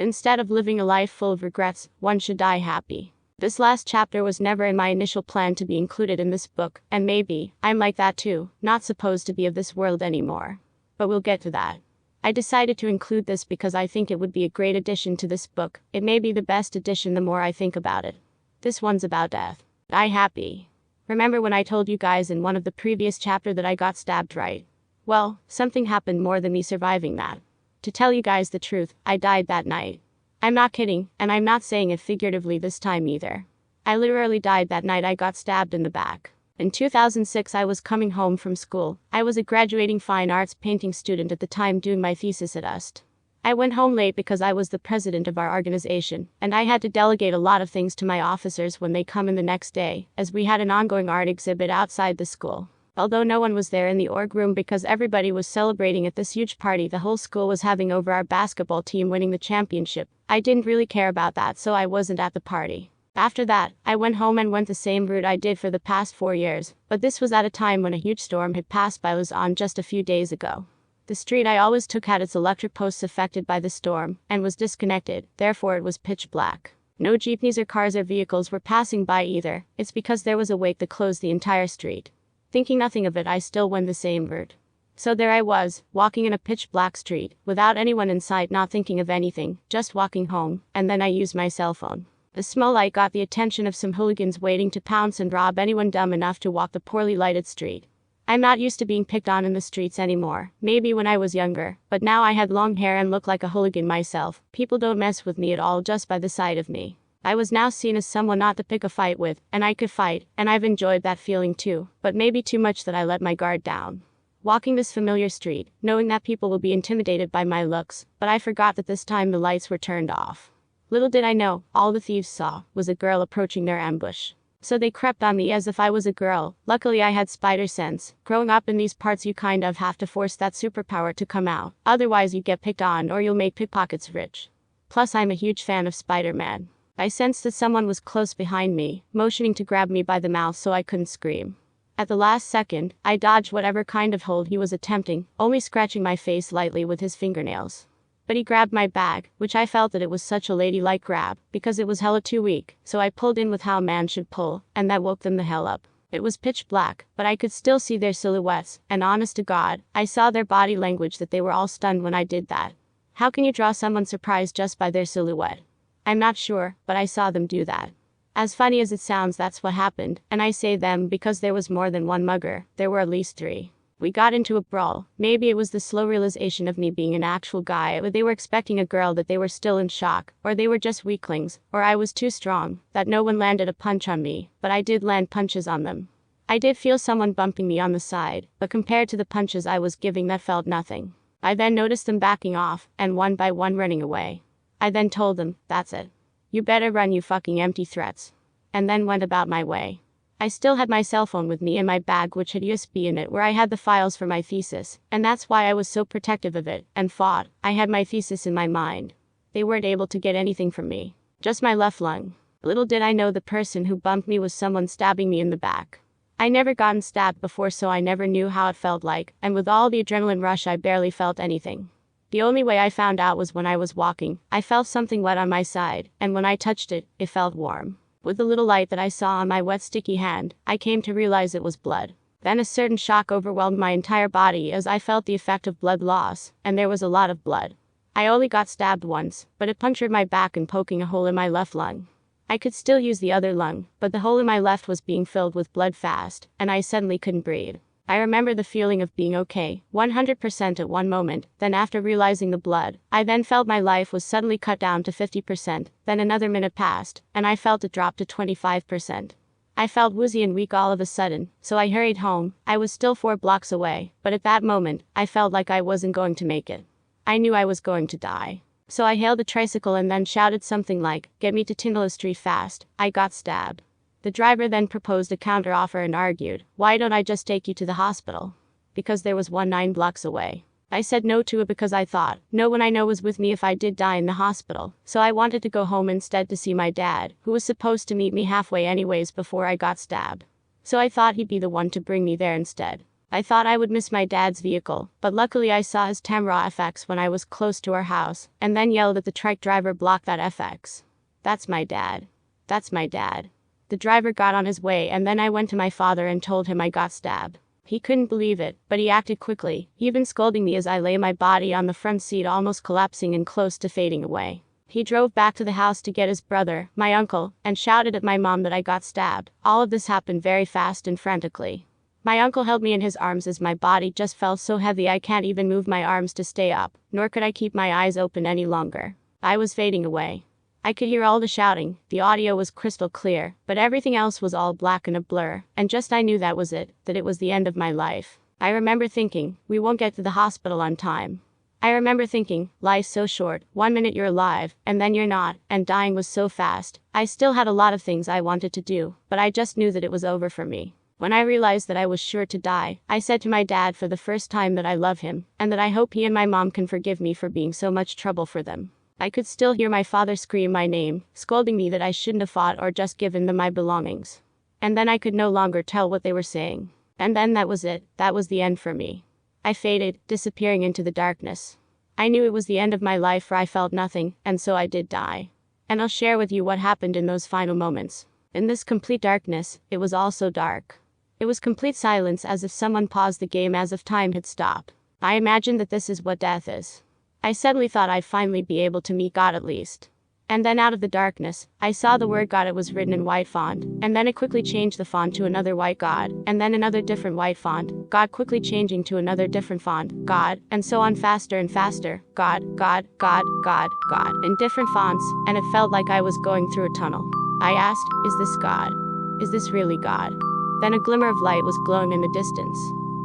Instead of living a life full of regrets, one should die happy. This last chapter was never in my initial plan to be included in this book, and maybe I'm like that too, not supposed to be of this world anymore. But we'll get to that. I decided to include this because I think it would be a great addition to this book. It may be the best addition the more I think about it. This one's about death. Die happy. Remember when I told you guys in one of the previous chapter that I got stabbed, right? Well, something happened more than me surviving that. To tell you guys the truth, I died that night. I'm not kidding, and I'm not saying it figuratively this time either. I literally died that night. I got stabbed in the back. In 2006 I was coming home from school. I was a graduating fine arts painting student at the time doing my thesis at UST. I went home late because I was the president of our organization, and I had to delegate a lot of things to my officers when they come in the next day, as we had an ongoing art exhibit outside the school. Although no one was there in the org room because everybody was celebrating at this huge party the whole school was having over our basketball team winning the championship, I didn't really care about that, so I wasn't at the party. After that, I went home and went the same route I did for the past 4 years, but this was at a time when a huge storm had passed by Luzon just a few days ago. The street I always took had its electric posts affected by the storm, and was disconnected, therefore it was pitch black. No jeepneys or cars or vehicles were passing by either. It's because there was a wake that closed the entire street. Thinking nothing of it, I still went the same route. So there I was, walking in a pitch black street, without anyone in sight, not thinking of anything, just walking home, and then I used my cell phone. The small light got the attention of some hooligans waiting to pounce and rob anyone dumb enough to walk the poorly lighted street. I'm not used to being picked on in the streets anymore, maybe when I was younger, but now I had long hair and looked like a hooligan myself. People don't mess with me at all just by the sight of me. I was now seen as someone not to pick a fight with, and I could fight, and I've enjoyed that feeling too, but maybe too much that I let my guard down. Walking this familiar street, knowing that people will be intimidated by my looks, but I forgot that this time the lights were turned off. Little did I know, all the thieves saw was a girl approaching their ambush. So they crept on me as if I was a girl. Luckily I had spider sense. Growing up in these parts you kind of have to force that superpower to come out, otherwise you get picked on or you'll make pickpockets rich. Plus I'm a huge fan of Spider-Man. I sensed that someone was close behind me, motioning to grab me by the mouth so I couldn't scream. At the last second, I dodged whatever kind of hold he was attempting, only scratching my face lightly with his fingernails. But he grabbed my bag, which I felt that it was such a ladylike grab, because it was hella too weak, so I pulled in with how a man should pull, and that woke them the hell up. It was pitch black, but I could still see their silhouettes, and honest to God, I saw their body language that they were all stunned when I did that. How can you draw someone surprised just by their silhouette? I'm not sure, but I saw them do that. As funny as it sounds, that's what happened, and I say them because there was more than one mugger, there were at least 3. We got into a brawl. Maybe it was the slow realization of me being an actual guy, or they were expecting a girl that they were still in shock, or they were just weaklings, or I was too strong, that no one landed a punch on me, but I did land punches on them. I did feel someone bumping me on the side, but compared to the punches I was giving that felt nothing. I then noticed them backing off, and one by one running away. I then told them, that's it. You better run, you fucking empty threats. And then went about my way. I still had my cell phone with me in my bag, which had USB in it, where I had the files for my thesis, and that's why I was so protective of it, and fought. I had my thesis in my mind. They weren't able to get anything from me. Just my left lung. Little did I know the person who bumped me was someone stabbing me in the back. I never gotten stabbed before, so I never knew how it felt like, and with all the adrenaline rush I barely felt anything. The only way I found out was when I was walking. I felt something wet on my side, and when I touched it, it felt warm. With the little light that I saw on my wet sticky hand, I came to realize it was blood. Then a certain shock overwhelmed my entire body as I felt the effect of blood loss, and there was a lot of blood. I only got stabbed once, but it punctured my back and poking a hole in my left lung. I could still use the other lung, but the hole in my left was being filled with blood fast, and I suddenly couldn't breathe. I remember the feeling of being okay, 100% at one moment, then after realizing the blood, I then felt my life was suddenly cut down to 50%, then another minute passed, and I felt it drop to 25%. I felt woozy and weak all of a sudden, so I hurried home. I was still 4 blocks away, but at that moment, I felt like I wasn't going to make it. I knew I was going to die. So I hailed a tricycle and then shouted something like, "Get me to Tindala Street fast, I got stabbed." The driver then proposed a counteroffer and argued, "Why don't I just take you to the hospital?" Because there was one 9 blocks away. I said no to it because I thought, no one I know was with me if I did die in the hospital, so I wanted to go home instead to see my dad, who was supposed to meet me halfway anyways before I got stabbed. So I thought he'd be the one to bring me there instead. I thought I would miss my dad's vehicle, but luckily I saw his Tamra FX when I was close to our house, and then yelled at the trike driver, block that FX. That's my dad. That's my dad. The driver got on his way, and then I went to my father and told him I got stabbed. He couldn't believe it, but he acted quickly, even scolding me as I lay my body on the front seat, almost collapsing and close to fading away. He drove back to the house to get his brother, my uncle, and shouted at my mom that I got stabbed. All of this happened very fast and frantically. My uncle held me in his arms as my body just felt so heavy I can't even move my arms to stay up, nor could I keep my eyes open any longer. I was fading away. I could hear all the shouting, the audio was crystal clear, but everything else was all black and a blur, and just I knew that was it, that it was the end of my life. I remember thinking, we won't get to the hospital on time. I remember thinking, life's so short, 1 minute you're alive, and then you're not, and dying was so fast. I still had a lot of things I wanted to do, but I just knew that it was over for me. When I realized that I was sure to die, I said to my dad for the first time that I love him, and that I hope he and my mom can forgive me for being so much trouble for them. I could still hear my father scream my name, scolding me that I shouldn't have fought or just given them my belongings. And then I could no longer tell what they were saying. And then that was it, that was the end for me. I faded, disappearing into the darkness. I knew it was the end of my life, for I felt nothing, and so I did die. And I'll share with you what happened in those final moments. In this complete darkness, it was all so dark. It was complete silence, as if someone paused the game, as if time had stopped. I imagined that this is what death is. I suddenly thought I'd finally be able to meet God at least. And then out of the darkness, I saw the word God. It was written in white font, and then it quickly changed the font to another white God, and then another different white font, God quickly changing to another different font, God, and so on, faster and faster, God, God, God, God, God, in different fonts, and it felt like I was going through a tunnel. I asked, is this God? Is this really God? Then a glimmer of light was glowing in the distance,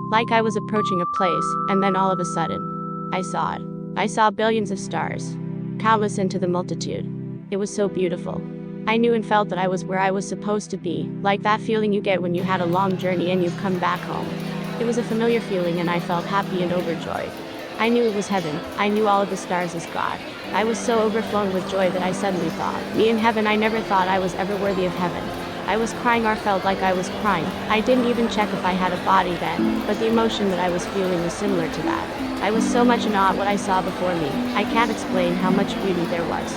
like I was approaching a place, and then all of a sudden, I saw it. I saw billions of stars, countless into the multitude. It was so beautiful. I knew and felt that I was where I was supposed to be, like that feeling you get when you had a long journey and you've come back home. It was a familiar feeling, and I felt happy and overjoyed. I knew it was heaven. I knew all of the stars as God. I was so overflowing with joy that I suddenly thought, me in heaven. I never thought I was ever worthy of heaven. I was crying, or felt like I was crying. I didn't even check if I had a body then, but the emotion that I was feeling was similar to that. I was so much in awe at what I saw before me. I can't explain how much beauty there was.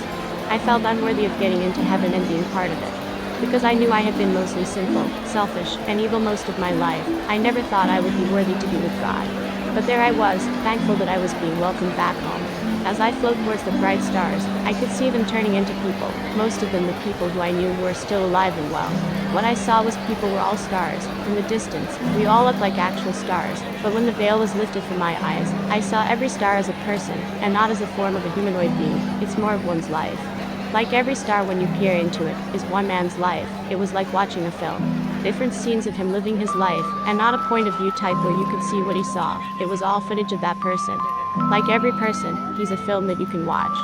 I felt unworthy of getting into heaven and being part of it, because I knew I had been mostly sinful, selfish, and evil most of my life. I never thought I would be worthy to be with God. But there I was, thankful that I was being welcomed back home. As I flowed towards the bright stars, I could see them turning into people, most of them the people who I knew were still alive and well. What I saw was people were all stars. In the distance, we all looked like actual stars, but when the veil was lifted from my eyes, I saw every star as a person, and not as a form of a humanoid being. It's more of one's life. Like every star, when you peer into it, is one man's life. It was like watching a film. Different scenes of him living his life, and not a point of view type where you could see what he saw. It was all footage of that person. Like every person, he's a film that you can watch,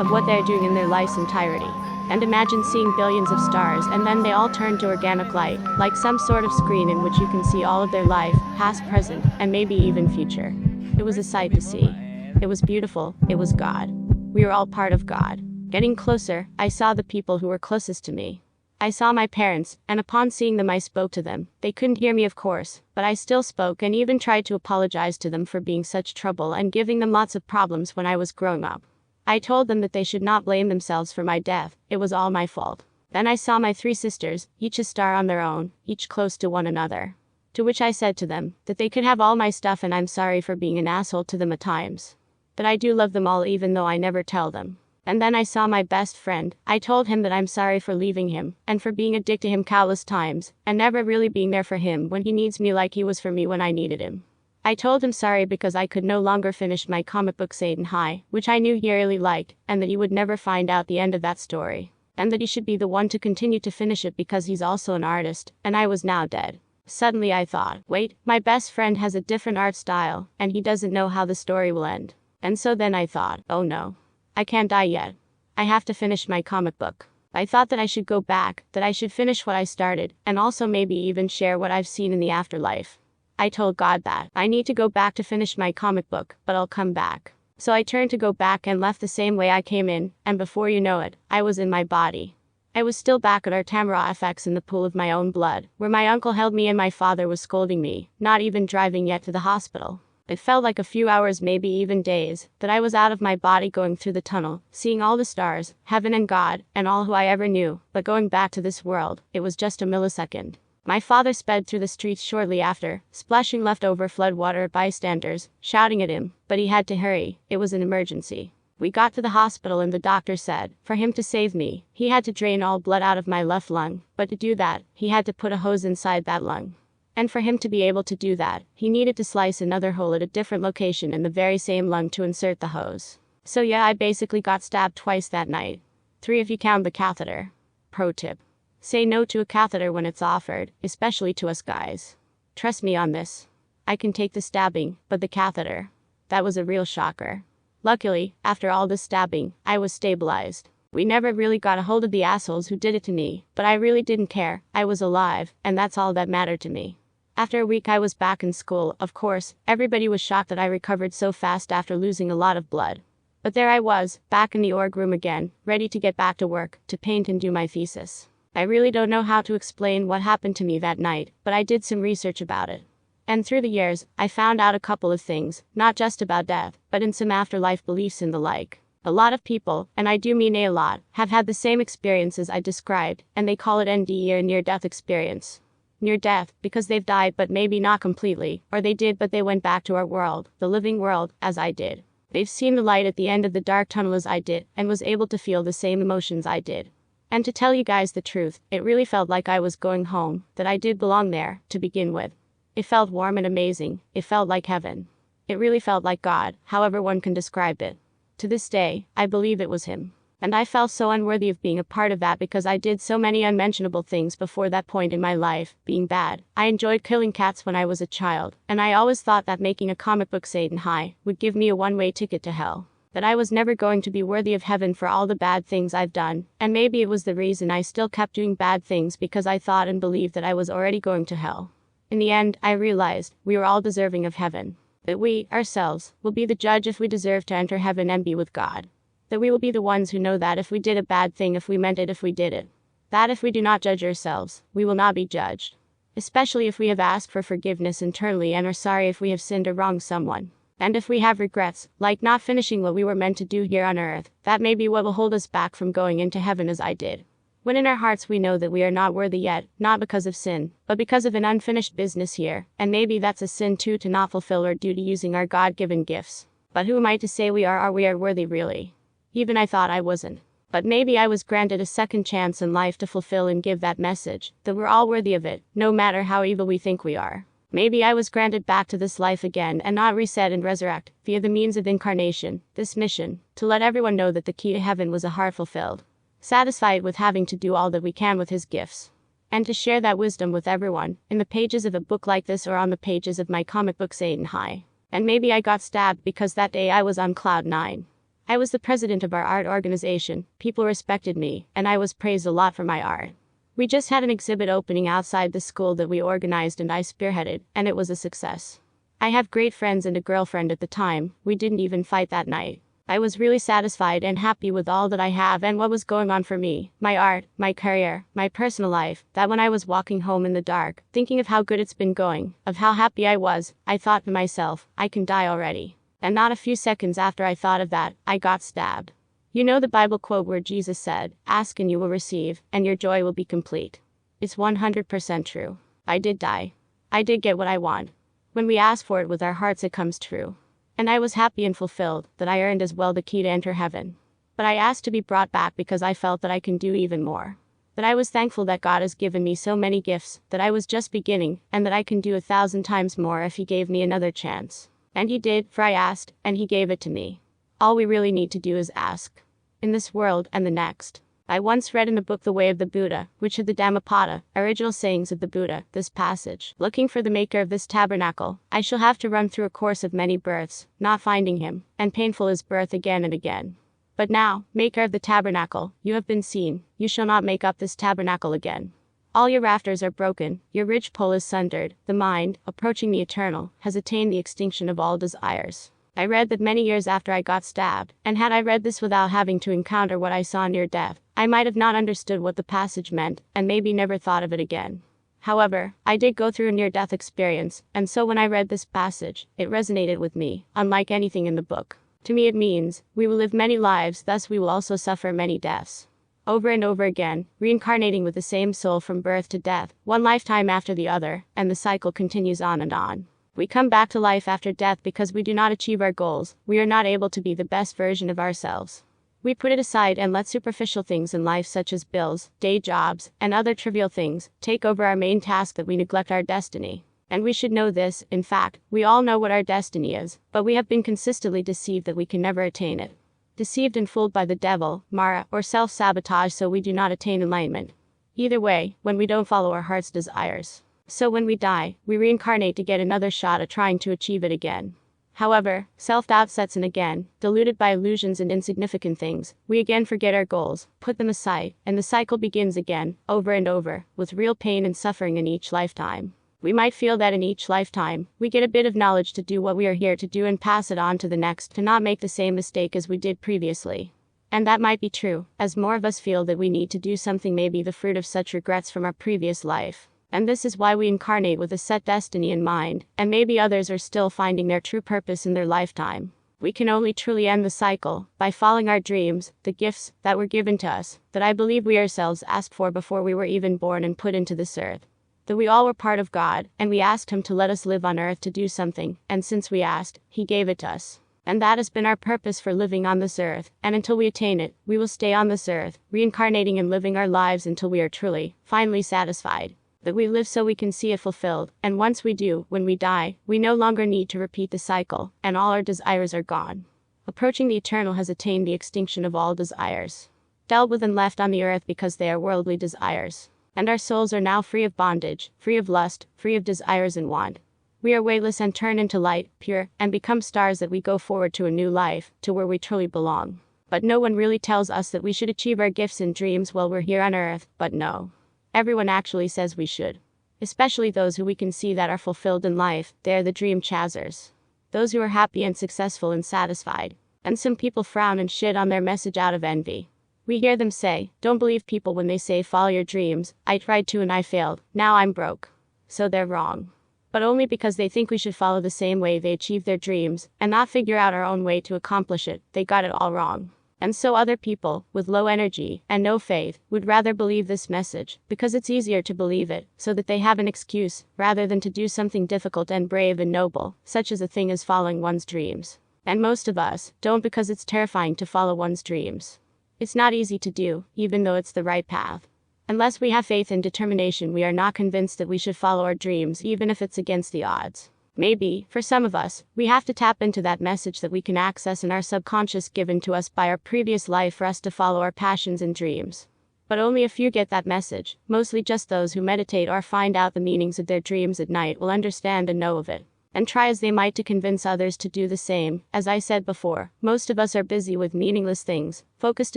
of what they're doing in their life's entirety. And imagine seeing billions of stars, and then they all turn to organic light, like some sort of screen in which you can see all of their life, past, present, and maybe even future. It was a sight to see. It was beautiful. It was God. We were all part of God. Getting closer, I saw the people who were closest to me. I saw my parents, and upon seeing them I spoke to them. They couldn't hear me, of course, but I still spoke and even tried to apologize to them for being such trouble and giving them lots of problems when I was growing up. I told them that they should not blame themselves for my death. It was all my fault. Then I saw my 3 sisters, each a star on their own, each close to one another. To which I said to them, that they could have all my stuff and I'm sorry for being an asshole to them at times. But I do love them all, even though I never tell them. And then I saw my best friend. I told him that I'm sorry for leaving him, and for being a dick to him countless times, and never really being there for him when he needs me like he was for me when I needed him. I told him sorry because I could no longer finish my comic book 𝐥𝐢𝐯, which I knew he really liked, and that he would never find out the end of that story. And that he should be the one to continue to finish it because he's also an artist, and I was now dead. Suddenly I thought, wait, my best friend has a different art style, and he doesn't know how the story will end. And so then I thought, oh no. I can't die yet. I have to finish my comic book. I thought that I should go back, that I should finish what I started, and also maybe even share what I've seen in the afterlife. I told God that I need to go back to finish my comic book, but I'll come back. So I turned to go back and left the same way I came in, and before you know it, I was in my body. I was still back at our 𝐸𝐸𝐹X in the pool of my own blood, where my uncle held me and my father was scolding me, not even driving yet to the hospital. It felt like a few hours, maybe even days, that I was out of my body going through the tunnel, seeing all the stars, heaven and God, and all who I ever knew, but going back to this world, it was just a millisecond. My father sped through the streets shortly after, splashing leftover floodwater at bystanders, shouting at him, but he had to hurry, it was an emergency. We got to the hospital and the doctor said, for him to save me, he had to drain all blood out of my left lung, but to do that, he had to put a hose inside that lung. And for him to be able to do that, he needed to slice another hole at a different location in the very same lung to insert the hose. So yeah, I basically got stabbed twice that night. 3 if you count the catheter. Pro tip. Say no to a catheter when it's offered, especially to us guys. Trust me on this. I can take the stabbing, but the catheter. That was a real shocker. Luckily, after all this stabbing, I was stabilized. We never really got a hold of the assholes who did it to me, but I really didn't care. I was alive, and that's all that mattered to me. After a week I was back in school. Of course, everybody was shocked that I recovered so fast after losing a lot of blood. But there I was, back in the org room again, ready to get back to work, to paint and do my thesis. I really don't know how to explain what happened to me that night, but I did some research about it. And through the years, I found out a couple of things, not just about death, but in some afterlife beliefs and the like. A lot of people, and I do mean a lot, have had the same experiences I described, and they call it NDE or near-death experience. Near death, because they've died but maybe not completely, or they did but they went back to our world, the living world, as I did. They've seen the light at the end of the dark tunnel as I did, and was able to feel the same emotions I did. And to tell you guys the truth, it really felt like I was going home, that I did belong there, to begin with. It felt warm and amazing, it felt like heaven. It really felt like God, however one can describe it. To this day, I believe it was him. And I felt so unworthy of being a part of that because I did so many unmentionable things before that point in my life, being bad. I enjoyed killing cats when I was a child, and I always thought that making a comic book 𝐸𝐸𝐲𝐬𝐼 would give me a one-way ticket to hell. That I was never going to be worthy of heaven for all the bad things I've done, and maybe it was the reason I still kept doing bad things because I thought and believed that I was already going to hell. In the end, I realized we were all deserving of heaven. That we, ourselves, will be the judge if we deserve to enter heaven and be with God. That we will be the ones who know that if we did a bad thing, if we meant it, if we did it. That if we do not judge ourselves, we will not be judged. Especially if we have asked for forgiveness internally and are sorry if we have sinned or wronged someone. And if we have regrets, like not finishing what we were meant to do here on earth, that may be what will hold us back from going into heaven as I did. When in our hearts we know that we are not worthy yet, not because of sin, but because of an unfinished business here, and maybe that's a sin too to not fulfill our duty using our God-given gifts. But who am I to say we are worthy really? Even I thought I wasn't. But maybe I was granted a second chance in life to fulfill and give that message, that we're all worthy of it, no matter how evil we think we are. Maybe I was granted back to this life again and not reset and resurrect, via the means of incarnation, this mission, to let everyone know that the key to heaven was a heart fulfilled. Satisfied with having to do all that we can with his gifts. And to share that wisdom with everyone, in the pages of a book like this or on the pages of my comic book 𝐸𝐸𝐲𝐬𝐼. And maybe I got stabbed because that day I was on cloud 9. I was the president of our art organization, people respected me, and I was praised a lot for my art. We just had an exhibit opening outside the school that we organized and I spearheaded, and it was a success. I have great friends and a girlfriend at the time, we didn't even fight that night. I was really satisfied and happy with all that I have and what was going on for me, my art, my career, my personal life, that when I was walking home in the dark, thinking of how good it's been going, of how happy I was, I thought to myself, I can die already. And not a few seconds after I thought of that, I got stabbed. You know the Bible quote where Jesus said, "Ask and you will receive, and your joy will be complete." It's 100% true. I did die. I did get what I want. When we ask for it with our hearts, it comes true. And I was happy and fulfilled, that I earned as well the key to enter heaven. But I asked to be brought back because I felt that I can do even more. That I was thankful that God has given me so many gifts, that I was just beginning, and that I can do 1,000 times more if he gave me another chance. And he did, for I asked, and he gave it to me. All we really need to do is ask. In this world and the next. I once read in the book The Way of the Buddha, which are the Dhammapada, original sayings of the Buddha, this passage. Looking for the maker of this tabernacle, I shall have to run through a course of many births, not finding him, and painful is birth again and again. But now, maker of the tabernacle, you have been seen, you shall not make up this tabernacle again. All your rafters are broken, your ridge pole is sundered, the mind, approaching the eternal, has attained the extinction of all desires. I read that many years after I got stabbed, and had I read this without having to encounter what I saw near death, I might have not understood what the passage meant, and maybe never thought of it again. However, I did go through a near-death experience, and so when I read this passage, it resonated with me, unlike anything in the book. To me it means, we will live many lives, thus we will also suffer many deaths. Over and over again, reincarnating with the same soul from birth to death, one lifetime after the other, and the cycle continues on and on. We come back to life after death because we do not achieve our goals, we are not able to be the best version of ourselves. We put it aside and let superficial things in life such as bills, day jobs, and other trivial things, take over our main task that we neglect our destiny. And we should know this, in fact, we all know what our destiny is, but we have been consistently deceived that we can never attain it. Deceived and fooled by the devil, Mara, or self-sabotage so we do not attain enlightenment. Either way, when we don't follow our heart's desires. So when we die, we reincarnate to get another shot at trying to achieve it again. However, self-doubt sets in again, deluded by illusions and insignificant things, we again forget our goals, put them aside, and the cycle begins again, over and over, with real pain and suffering in each lifetime. We might feel that in each lifetime, we get a bit of knowledge to do what we are here to do and pass it on to the next to not make the same mistake as we did previously. And that might be true, as more of us feel that we need to do something may be the fruit of such regrets from our previous life. And this is why we incarnate with a set destiny in mind, and maybe others are still finding their true purpose in their lifetime. We can only truly end the cycle by following our dreams, the gifts that were given to us, that I believe we ourselves asked for before we were even born and put into this earth. That we all were part of God, and we asked Him to let us live on earth to do something, and since we asked, He gave it to us. And that has been our purpose for living on this earth, and until we attain it, we will stay on this earth, reincarnating and living our lives until we are truly, finally satisfied. That we live so we can see it fulfilled, and once we do, when we die, we no longer need to repeat the cycle, and all our desires are gone. Approaching the eternal has attained the extinction of all desires. Dealt with and left on the earth because they are worldly desires. And our souls are now free of bondage, free of lust, free of desires and want. We are weightless and turn into light, pure, and become stars that we go forward to a new life, to where we truly belong. But no one really tells us that we should achieve our gifts and dreams while we're here on earth, but no. Everyone actually says we should. Especially those who we can see that are fulfilled in life, they are the dream chasers. Those who are happy and successful and satisfied. And some people frown and shit on their message out of envy. We hear them say, don't believe people when they say follow your dreams, I tried to and I failed, now I'm broke. So they're wrong. But only because they think we should follow the same way they achieve their dreams, and not figure out our own way to accomplish it, they got it all wrong. And so other people, with low energy, and no faith, would rather believe this message, because it's easier to believe it, so that they have an excuse, rather than to do something difficult and brave and noble, such as a thing as following one's dreams. And most of us don't because it's terrifying to follow one's dreams. It's not easy to do, even though it's the right path. Unless we have faith and determination, we are not convinced that we should follow our dreams even if it's against the odds. Maybe, for some of us, we have to tap into that message that we can access in our subconscious given to us by our previous life for us to follow our passions and dreams. But only a few get that message, mostly just those who meditate or find out the meanings of their dreams at night will understand and know of it. And try as they might to convince others to do the same. As I said before, most of us are busy with meaningless things, focused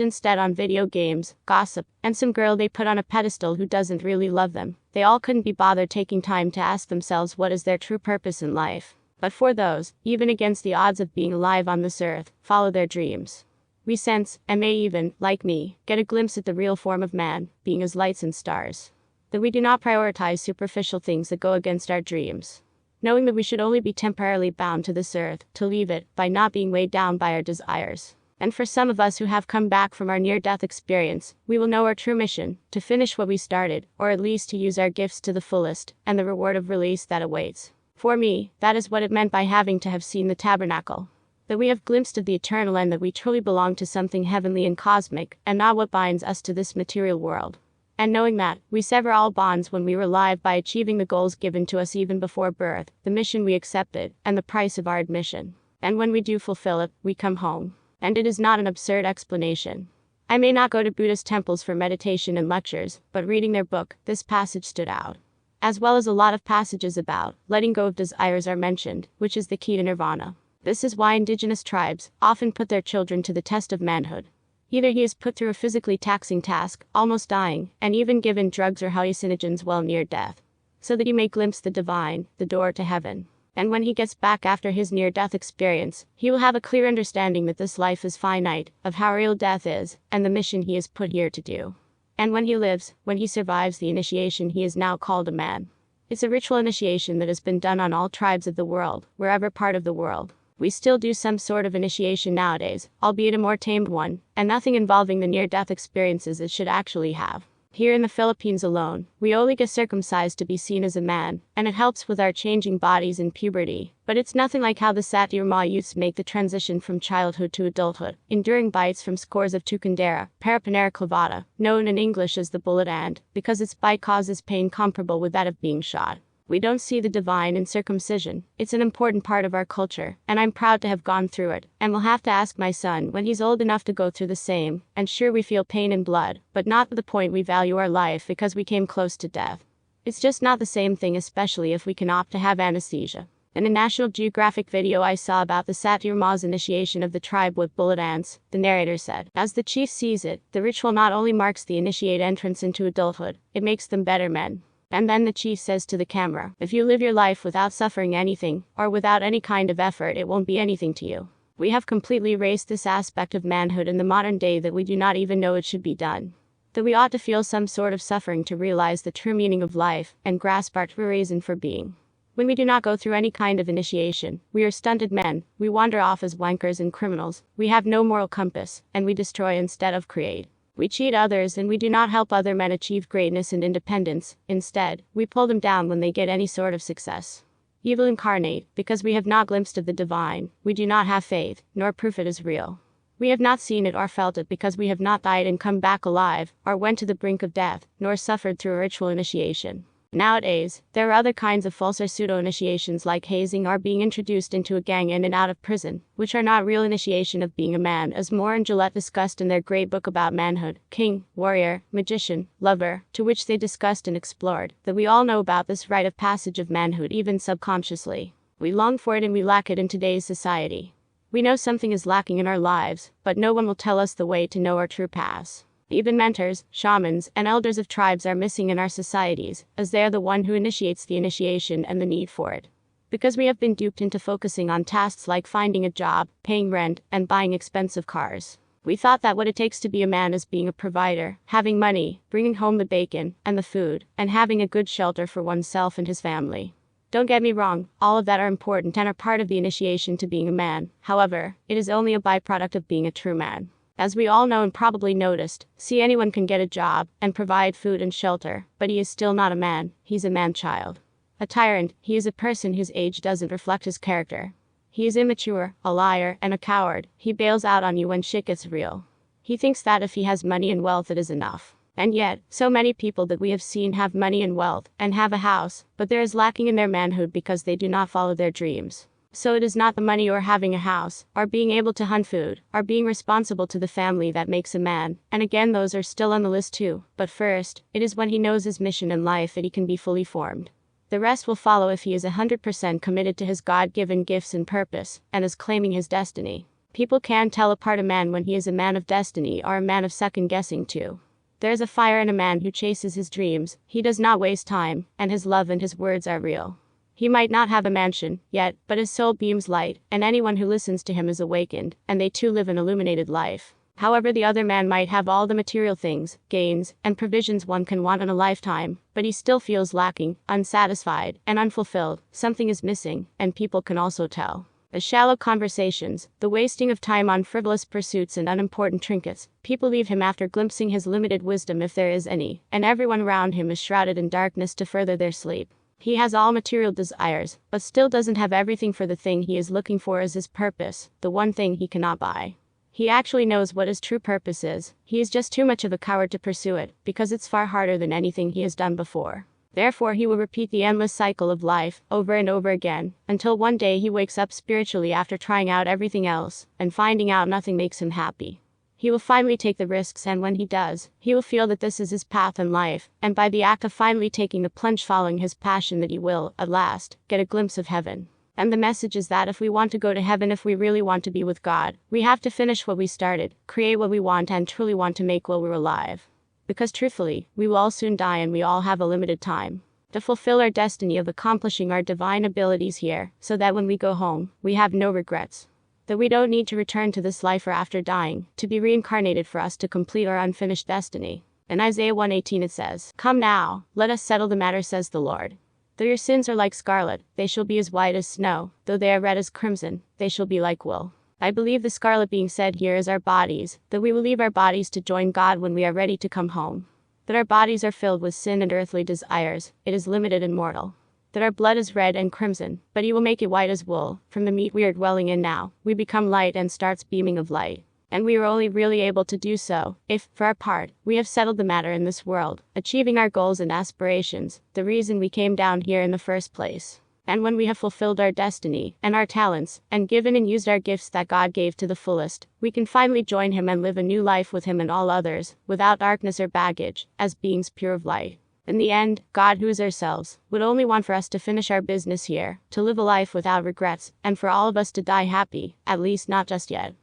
instead on video games, gossip, and some girl they put on a pedestal who doesn't really love them. They all couldn't be bothered taking time to ask themselves what is their true purpose in life. But for those, even against the odds of being alive on this earth, follow their dreams. We sense, and may even, like me, get a glimpse at the real form of man, being as lights and stars. That we do not prioritize superficial things that go against our dreams. Knowing that we should only be temporarily bound to this earth, to leave it, by not being weighed down by our desires. And for some of us who have come back from our near-death experience, we will know our true mission, to finish what we started, or at least to use our gifts to the fullest, and the reward of release that awaits. For me, that is what it meant by having to have seen the tabernacle. That we have glimpsed of the eternal and that we truly belong to something heavenly and cosmic, and not what binds us to this material world. And knowing that, we sever all bonds when we were alive by achieving the goals given to us even before birth, the mission we accepted, and the price of our admission. And when we do fulfill it, we come home. And it is not an absurd explanation. I may not go to Buddhist temples for meditation and lectures, but reading their book, this passage stood out. As well as a lot of passages about letting go of desires are mentioned, which is the key to nirvana. This is why indigenous tribes often put their children to the test of manhood. Either he is put through a physically taxing task, almost dying, and even given drugs or hallucinogens while near death, so that he may glimpse the divine, the door to heaven. And when he gets back after his near-death experience, he will have a clear understanding that this life is finite, of how real death is, and the mission he is put here to do. And when he lives, when he survives the initiation, he is now called a man. It's a ritual initiation that has been done on all tribes of the world, wherever part of the world. We still do some sort of initiation nowadays, albeit a more tamed one, and nothing involving the near-death experiences it should actually have. Here in the Philippines alone, we only get circumcised to be seen as a man, and it helps with our changing bodies in puberty, but it's nothing like how the ZEN youths make the transition from childhood to adulthood, enduring bites from scores of tucandera, parapanera clavata, known in English as the bullet ant, because its bite causes pain comparable with that of being shot. We don't see the divine in circumcision. It's an important part of our culture, and I'm proud to have gone through it, and will have to ask my son when he's old enough to go through the same, and sure we feel pain and blood, but not to the point we value our life because we came close to death. It's just not the same thing, especially if we can opt to have anesthesia. In a National Geographic video I saw about the 𝐷𝐸𝐻 initiation of the tribe with bullet ants, the narrator said, as the chief sees it, the ritual not only marks the initiate entrance into adulthood, it makes them better men. And then the chief says to the camera, if you live your life without suffering anything, or without any kind of effort, it won't be anything to you. We have completely erased this aspect of manhood in the modern day that we do not even know it should be done. That we ought to feel some sort of suffering to realize the true meaning of life, and grasp our true reason for being. When we do not go through any kind of initiation, we are stunted men, we wander off as wankers and criminals, we have no moral compass, and we destroy instead of create. We cheat others and we do not help other men achieve greatness and independence. Instead, we pull them down when they get any sort of success. Evil incarnate, because we have not glimpsed of the divine, we do not have faith, nor proof it is real. We have not seen it or felt it because we have not died and come back alive, or went to the brink of death, nor suffered through a ritual initiation. Nowadays, there are other kinds of false or pseudo-initiations like hazing or being introduced into a gang in and out of prison, which are not real initiation of being a man, as Moore and Gillette discussed in their great book about manhood, King, Warrior, Magician, Lover, to which they discussed and explored, that we all know about this rite of passage of manhood even subconsciously. We long for it and we lack it in today's society. We know something is lacking in our lives, but no one will tell us the way to know our true paths. Even mentors, shamans, and elders of tribes are missing in our societies, as they are the one who initiates the initiation and the need for it. Because we have been duped into focusing on tasks like finding a job, paying rent, and buying expensive cars. We thought that what it takes to be a man is being a provider, having money, bringing home the bacon, and the food, and having a good shelter for oneself and his family. Don't get me wrong, all of that are important and are part of the initiation to being a man. However, it is only a byproduct of being a true man. As we all know and probably noticed, see, anyone can get a job and provide food and shelter, but he is still not a man, he's a man-child. A tyrant, he is a person whose age doesn't reflect his character. He is immature, a liar, and a coward. He bails out on you when shit gets real. He thinks that if he has money and wealth it is enough. And yet, so many people that we have seen have money and wealth, and have a house, but there is lacking in their manhood because they do not follow their dreams. So it is not the money or having a house, or being able to hunt food, or being responsible to the family that makes a man, and again those are still on the list too, but first, it is when he knows his mission in life that he can be fully formed. The rest will follow if he is 100% committed to his God-given gifts and purpose, and is claiming his destiny. People can tell apart a man when he is a man of destiny or a man of second-guessing too. There is a fire in a man who chases his dreams, he does not waste time, and his love and his words are real. He might not have a mansion, yet, but his soul beams light, and anyone who listens to him is awakened, and they too live an illuminated life. However, the other man might have all the material things, gains, and provisions one can want in a lifetime, but he still feels lacking, unsatisfied, and unfulfilled. Something is missing, and people can also tell. The shallow conversations, the wasting of time on frivolous pursuits and unimportant trinkets. People leave him after glimpsing his limited wisdom if there is any, and everyone around him is shrouded in darkness to further their sleep. He has all material desires, but still doesn't have everything for the thing he is looking for as his purpose, the one thing he cannot buy. He actually knows what his true purpose is, he is just too much of a coward to pursue it, because it's far harder than anything he has done before. Therefore he will repeat the endless cycle of life, over and over again, until one day he wakes up spiritually after trying out everything else, and finding out nothing makes him happy. He will finally take the risks, and when he does, he will feel that this is his path in life, and by the act of finally taking the plunge following his passion that he will, at last, get a glimpse of heaven. And the message is that if we want to go to heaven, if we really want to be with God, we have to finish what we started, create what we want, and truly want to make while we're alive. Because truthfully, we will all soon die and we all have a limited time. to fulfill our destiny of accomplishing our divine abilities here, so that when we go home, we have no regrets. That we don't need to return to this life or after dying, to be reincarnated for us to complete our unfinished destiny. In Isaiah 1:18 it says, "Come now, let us settle the matter, says the Lord. Though your sins are like scarlet, they shall be as white as snow. Though they are red as crimson, they shall be like wool." I believe the scarlet being said here is our bodies, that we will leave our bodies to join God when we are ready to come home. That our bodies are filled with sin and earthly desires, it is limited and mortal. That our blood is red and crimson, but He will make it white as wool. From the meat we are dwelling in now, we become light and starts beaming of light. And we are only really able to do so if, for our part, we have settled the matter in this world, achieving our goals and aspirations, the reason we came down here in the first place. And when we have fulfilled our destiny, and our talents, and given and used our gifts that God gave to the fullest, we can finally join Him and live a new life with Him and all others, without darkness or baggage, as beings pure of light. In the end, God, who is ourselves, would only want for us to finish our business here, to live a life without regrets, and for all of us to die happy, at least not just yet.